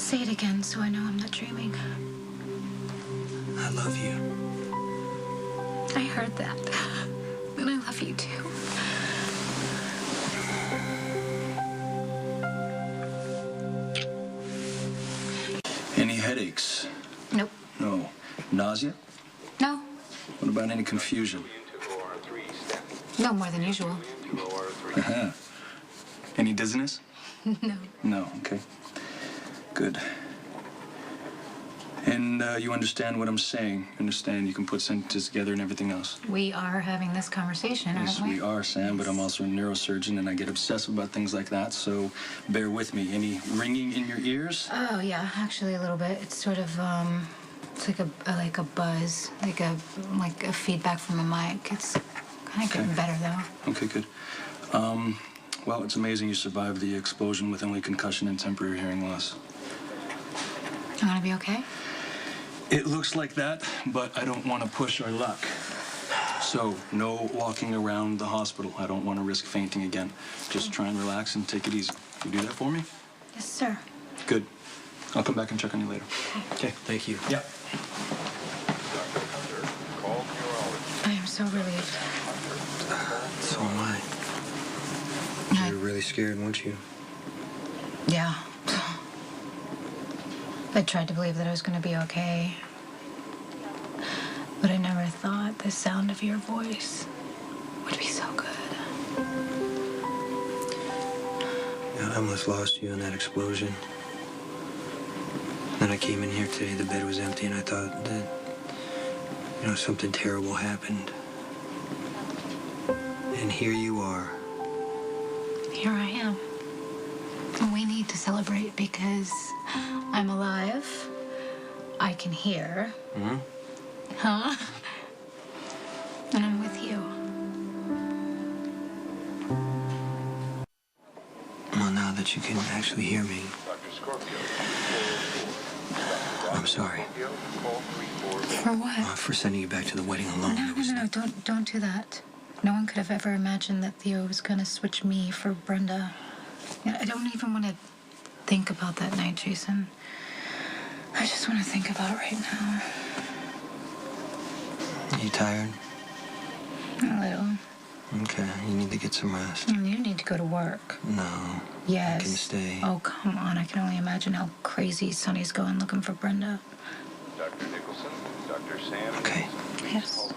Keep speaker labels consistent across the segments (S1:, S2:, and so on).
S1: Say it again so I know I'm not dreaming.
S2: I love you.
S1: I heard that. And I love you too.
S3: Any headaches?
S1: Nope.
S3: No. Nausea?
S1: No.
S3: What about any confusion?
S1: No more than usual.
S3: Uh-huh. Any dizziness?
S1: No.
S3: No, okay. Good. And you understand what I'm saying? Understand you can put sentences together and everything else?
S1: We are having this conversation,
S3: Yes,
S1: aren't we?
S3: we are, Sam, but I'm also a neurosurgeon and I get obsessive about things like that, so bear with me. Any ringing in your ears?
S1: Oh, yeah, actually a little bit. It's sort of, it's like a buzz, like a feedback from a mic. It's kind of getting better, though.
S3: Okay, good. Well, it's amazing you survived the explosion with only concussion and temporary hearing loss.
S1: I'm gonna be okay?
S3: It looks like that, but I don't want to push our luck. So, no walking around the hospital. I don't want to risk fainting again. Just try and relax and take it easy. You do that for me?
S1: Yes, sir.
S3: Good. I'll come back and check on you later.
S2: Okay, thank you.
S3: Yep.
S1: I am so relieved.
S2: So am I. You were really scared, weren't you?
S1: Yeah. I tried to believe that I was going to be okay. But I never thought the sound of your voice would be so good.
S2: Yeah, I almost lost you in that explosion. Then I came in here today, the bed was empty, and I thought that, something terrible happened. And here you are.
S1: Here I am. And we need to celebrate because I'm alive. I can hear.
S2: Mm-hmm.
S1: Huh? And I'm with you.
S2: Well, now that you can actually hear me, I'm sorry.
S1: For what?
S2: For sending you back to the wedding alone.
S1: No, don't do that. No one could have ever imagined that Theo was gonna switch me for Brenda. I don't even want to think about that night, Jason. I just want to think about it right now.
S2: You tired?
S1: A little.
S2: Okay, you need to get some rest.
S1: And you need to go to work.
S2: No.
S1: Yes.
S2: I can stay.
S1: Oh, come on. I can only imagine how crazy Sonny's going looking for Brenda.
S4: Dr. Nicholson, Dr. Sam.
S2: Okay.
S1: Yes.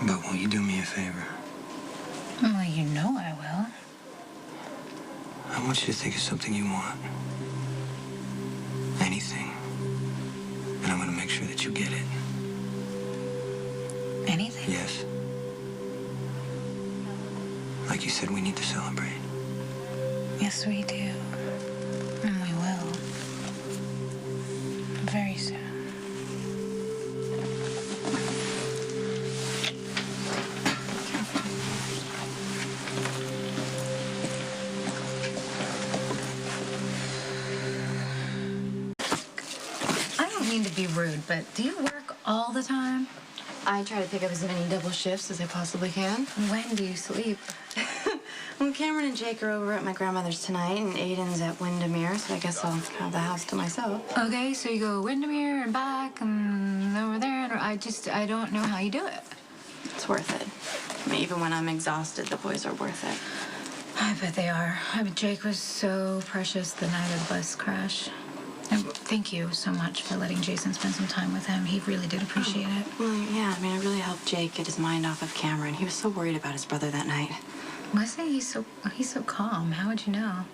S2: But will you do me a favor?
S1: Well, you know I will.
S2: I want you to think of something you want. Anything. And I'm going to make sure that you get it.
S1: Anything?
S2: Yes. Like you said, we need to celebrate.
S1: Yes, we do. And we will. Very soon. I don't mean to be rude, but do you work all the time?
S5: I try to pick up as many double shifts as I possibly can.
S1: When do you sleep?
S5: Well, Cameron and Jake are over at my grandmother's tonight, and Aiden's at Windermere, so I guess I'll have the house to myself.
S1: Okay, so you go Windermere and back and over there, and I don't know how you do it.
S5: It's worth it. I mean, even when I'm exhausted, the boys are worth it.
S1: I bet they are. Jake was so precious the night of the bus crash. And thank you so much for letting Jason spend some time with him. He really did appreciate it.
S5: Well, yeah, I mean, I really helped Jake get his mind off of Cameron. He was so worried about his brother that night.
S1: Was he? He's so calm. How would you know?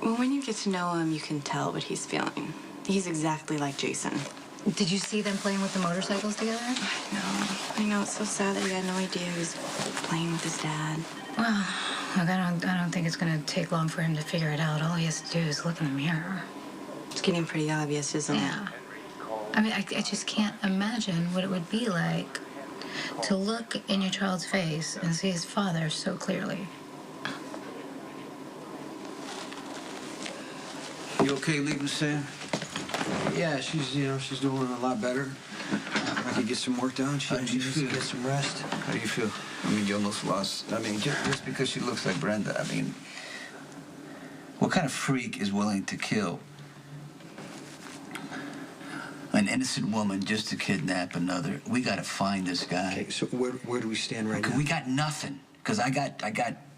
S5: Well, when you get to know him, you can tell what he's feeling. He's exactly like Jason.
S1: Did you see them playing with the motorcycles together?
S5: I know. It's so sad that he had no idea he was playing with his dad.
S1: Well, look, I don't think it's gonna take long for him to figure it out. All he has to do is look in the mirror.
S5: It's getting pretty obvious, isn't it?
S1: Yeah. I mean, I just can't imagine what it would be like to look in your child's face and see his father so clearly.
S6: You okay leaving, Sam?
S2: Yeah, she's doing a lot better. I could get some work done. She
S6: How do you
S2: needs to
S6: feel?
S2: get some rest.
S6: How do you feel? I mean, you almost lost. I mean, just because she looks like Brenda, I mean, what kind of freak is willing to kill An innocent woman just to kidnap another. We gotta find this guy.
S2: Okay, so where do we stand right now?
S6: We got nothing. Because I got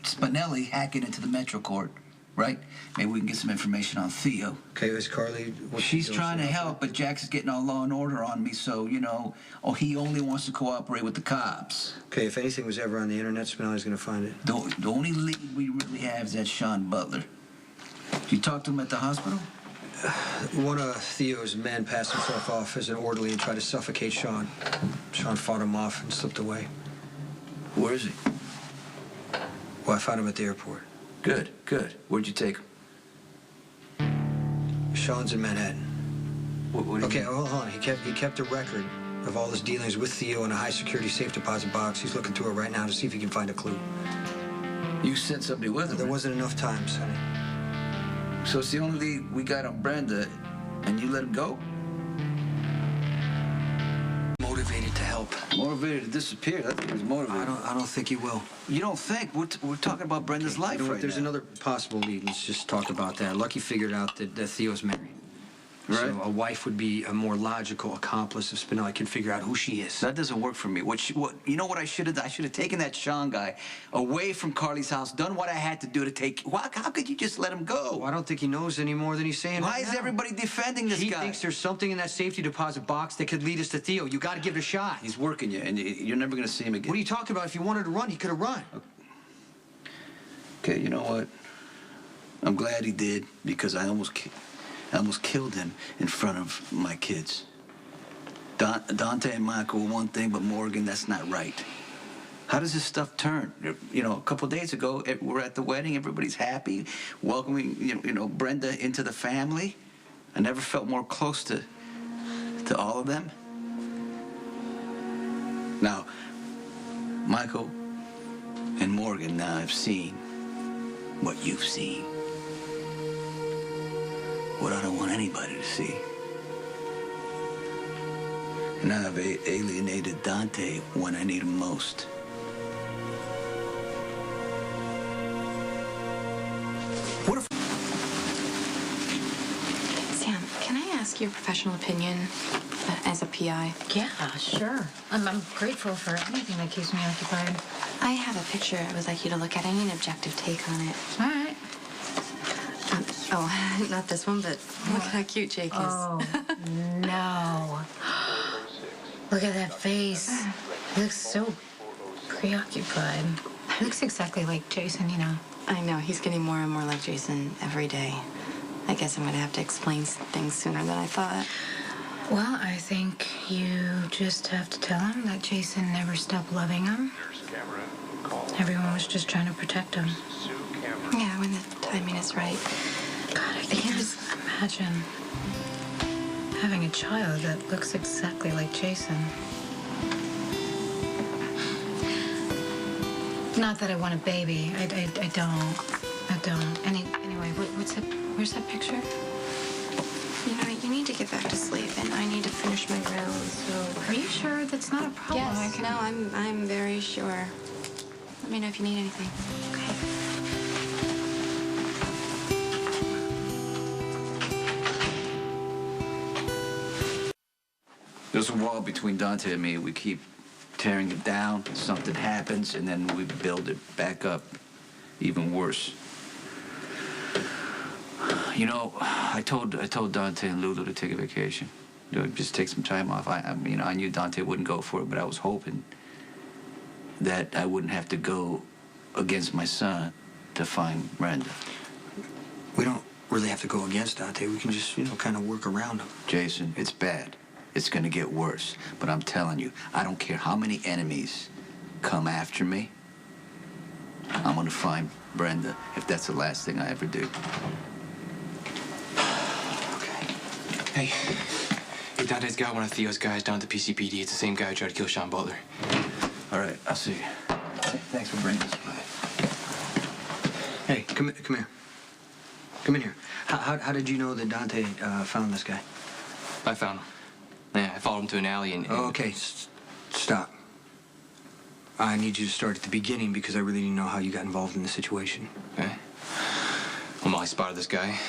S6: Spinelli hacking into the Metro Court, right? Maybe we can get some information on Theo.
S2: Okay, is Carly...
S6: She's trying to help, but Jax is getting all law and order on me, so, you know, he only wants to cooperate with the cops.
S2: Okay, if anything was ever on the internet, Spinelli's gonna find it.
S6: The only lead we really have is that Sean Butler. You talked to him at the hospital?
S2: One of Theo's men passed himself off as an orderly and tried to suffocate Sean. Sean fought him off and slipped away.
S6: Where is he?
S2: Well, I found him at the airport.
S6: Good, good. Where'd you take him?
S2: Sean's in Manhattan.
S6: What do you
S2: Okay,
S6: mean?
S2: hold on. He kept a record of all his dealings with Theo in a high-security safe deposit box. He's looking through it right now to see if he can find a clue.
S6: You sent somebody with him?
S2: There wasn't enough time, Sonny.
S6: So it's the only lead we got on Brenda, and you let him go?
S2: Motivated to help.
S6: Motivated to disappear. I think he was motivated.
S2: I don't think he will.
S6: You don't think? We're talking about Brenda's life
S2: You know what?
S6: right
S2: There's
S6: now.
S2: another possible lead. Let's just talk about that. Lucky figured out that Theo's married.
S6: Right.
S2: So a wife would be a more logical accomplice if Spinelli can figure out who she is.
S6: That doesn't work for me. You know what I should have done? I should have taken that Sean guy away from Carly's house, done what I had to do to take... How could you just let him go?
S2: Well, I don't think he knows any more than he's saying
S6: Why
S2: right
S6: is
S2: now.
S6: everybody defending this
S2: He
S6: guy?
S2: thinks there's something in that safety deposit box that could lead us to Theo. You got to give it a shot.
S6: He's working you, and you're never going to see him again.
S2: What are you talking about? If he wanted to run, he could have run.
S6: Okay, you know what? I'm glad he did, because I almost killed him in front of my kids. Dante and Michael were one thing, but Morgan, that's not right. How does this stuff turn? You know, a couple days ago, we're at the wedding. Everybody's happy, welcoming, you know, Brenda into the family. I never felt more close to all of them. Now, Michael and Morgan, now I've seen what you've seen. What I don't want anybody to see. And I've alienated Dante when I need him most.
S2: What if...
S5: Sam, can I ask your professional opinion as a PI?
S1: Yeah, sure. I'm grateful for anything that keeps me occupied.
S5: I have a picture I would like you to look at. I need an objective take on it.
S1: All right.
S5: Oh, not this one, but look how cute Jake is.
S1: Oh, no. Look at that face. He looks so preoccupied. He looks exactly like Jason, you know.
S5: I know, he's getting more and more like Jason every day. I guess I'm gonna have to explain things sooner than I thought.
S1: Well, I think you just have to tell him that Jason never stopped loving him.
S4: Nurse Cameron, call.
S1: Everyone was just trying to protect him.
S4: Sue Cameron.
S5: Yeah, when the timing is right.
S1: God, I can't just imagine having a child that looks exactly like Jason. Not that I want a baby. I don't. I don't. Anyway, what's that? Where's that picture?
S5: You know, you need to get back to sleep, and I need to finish my rounds, so...
S1: Are you sure that's not a problem? I
S5: Yes,
S1: can...
S5: no, I'm very sure. Let me know if you need anything.
S1: Okay.
S6: There's a wall between Dante and me. We keep tearing it down, something happens, and then we build it back up even worse. You know, I told Dante and Lulu to take a vacation. You know, just take some time off. I knew Dante wouldn't go for it, but I was hoping that I wouldn't have to go against my son to find Brenda.
S2: We don't really have to go against Dante. We can just, you know, kind of work around him.
S6: Jason, it's bad. It's gonna get worse. But I'm telling you, I don't care how many enemies come after me. I'm gonna find Brenda if that's the last thing I ever do.
S7: Hey, Dante's got one of Theo's guys down at the PCPD. It's the same guy who tried to kill Sean Butler.
S6: All right, I'll see you. Thanks for bringing this by.
S2: Hey, come here. Come in here. How did you know that Dante found this guy?
S7: I found him. Yeah, I followed him to an alley and...
S2: Oh, okay, stop. I need you to start at the beginning because I really need to know how you got involved in the situation.
S7: Okay. Well, Molly spotted this guy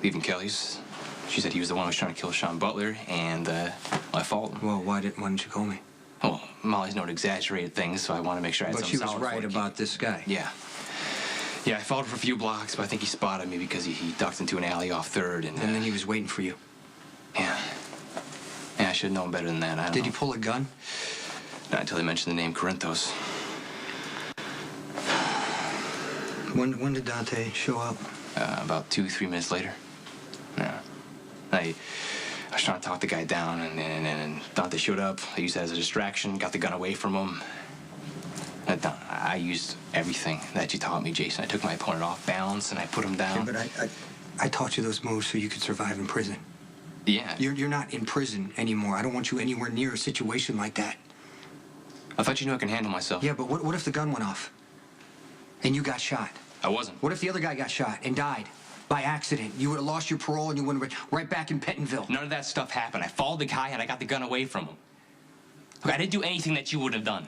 S7: leaving Kelly's. She said he was the one who was trying to kill Sean Butler, and I followed him.
S2: Well, why didn't you call me?
S7: Well, Molly's known to exaggerate things, so I want to make sure I had
S2: But
S7: some
S2: she was
S7: solid
S2: right
S7: for it.
S2: about this guy.
S7: Yeah. Yeah, I followed for a few blocks, but I think he spotted me because he ducked into an alley off 3rd, and
S2: And then he was waiting for you.
S7: yeah. Yeah, I should have known better than that. I don't
S2: Did
S7: know.
S2: he pull a gun?
S7: Not until they mentioned the name Corinthos.
S2: When did Dante show up?
S7: About 2-3 minutes later. Yeah. I was trying to talk the guy down, and Dante showed up. I used that as a distraction, got the gun away from him. And I used everything that you taught me, Jason. I took my opponent off balance, and I put him down.
S2: Yeah, but I taught you those moves so you could survive in prison.
S7: Yeah.
S2: You're not in prison anymore. I don't want you anywhere near a situation like that.
S7: I thought you knew I can handle myself.
S2: Yeah, but what if the gun went off? And you got shot?
S7: I wasn't.
S2: What if the other guy got shot and died by accident? You would have lost your parole and you would have been right back in Pentonville.
S7: None of that stuff happened. I followed the guy, and I got the gun away from him. Look, I didn't do anything that you would have done.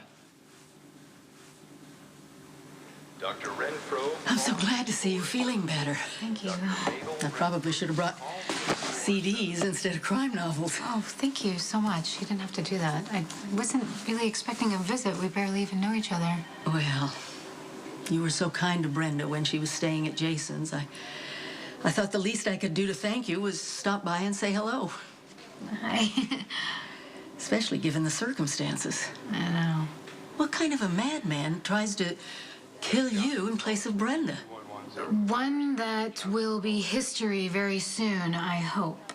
S4: Dr. Renfro.
S8: I'm so glad to see you feeling better.
S1: Thank you.
S8: I probably should have brought CDs instead of crime novels.
S1: Oh, thank you so much. You didn't have to do that. I wasn't really expecting a visit. We barely even know each other.
S8: Well, you were so kind to Brenda when she was staying at Jason's. I thought the least I could do to thank you was stop by and say hello.
S1: Hi.
S8: Especially given the circumstances.
S1: I know.
S8: What kind of a madman tries to kill you in place of Brenda?
S1: One that will be history very soon, I hope.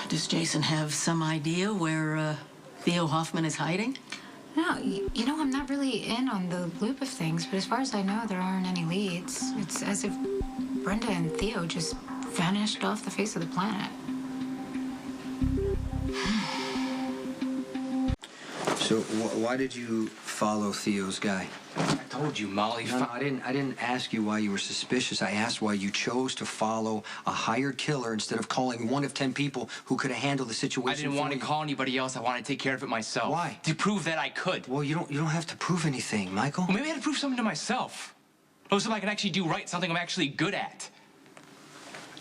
S8: Does Jason have some idea where Theo Hoffman is hiding?
S1: No, you know, I'm not really in on the loop of things, but as far as I know, there aren't any leads. It's as if Brenda and Theo just vanished off the face of the planet.
S2: So why did you follow Theo's guy?
S7: I told you, Molly.
S2: No, I didn't ask you why you were suspicious. I asked why you chose to follow a hired killer instead of calling one of 10 people who could have handled the situation.
S7: I didn't want to call anybody else. I wanted to take care of it myself.
S2: Why?
S7: To prove that I could.
S2: Well, you don't have to prove anything, Michael.
S7: Well, maybe I had to prove something to myself. Know something I can actually do right, something I'm actually good at.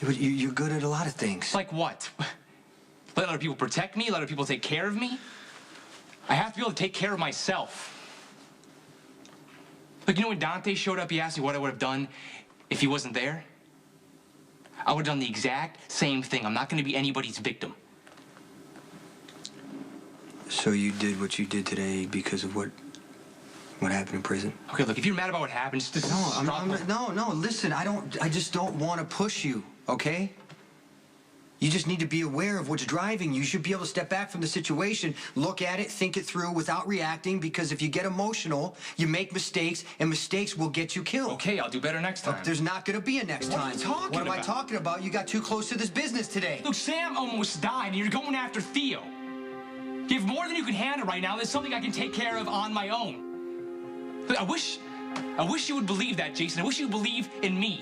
S2: But you're good at a lot of things.
S7: Like what? Let other people protect me? Let other people take care of me? I have to be able to take care of myself. Like, you know, when Dante showed up, he asked me what I would have done if he wasn't there? I would have done the exact same thing. I'm not going to be anybody's victim.
S2: So you did what you did today because of what happened in prison?
S7: Okay, look, if you're mad about what happened, just
S2: No, listen, I just don't want to push you, okay? You just need to be aware of what's driving you. You should be able to step back from the situation, look at it, think it through without reacting, because if you get emotional, you make mistakes, and mistakes will get you killed.
S7: Okay, I'll do better next time.
S2: Look, there's not going to be a next
S7: What
S2: time.
S7: are you talking
S2: What am I
S7: about?
S2: talking about? You got too close to this business today.
S7: Look, Sam almost died, and you're going after Theo. You have more than you can handle right now. There's something I can take care of on my own. Look, I wish you would believe that, Jason. I wish you would believe in me.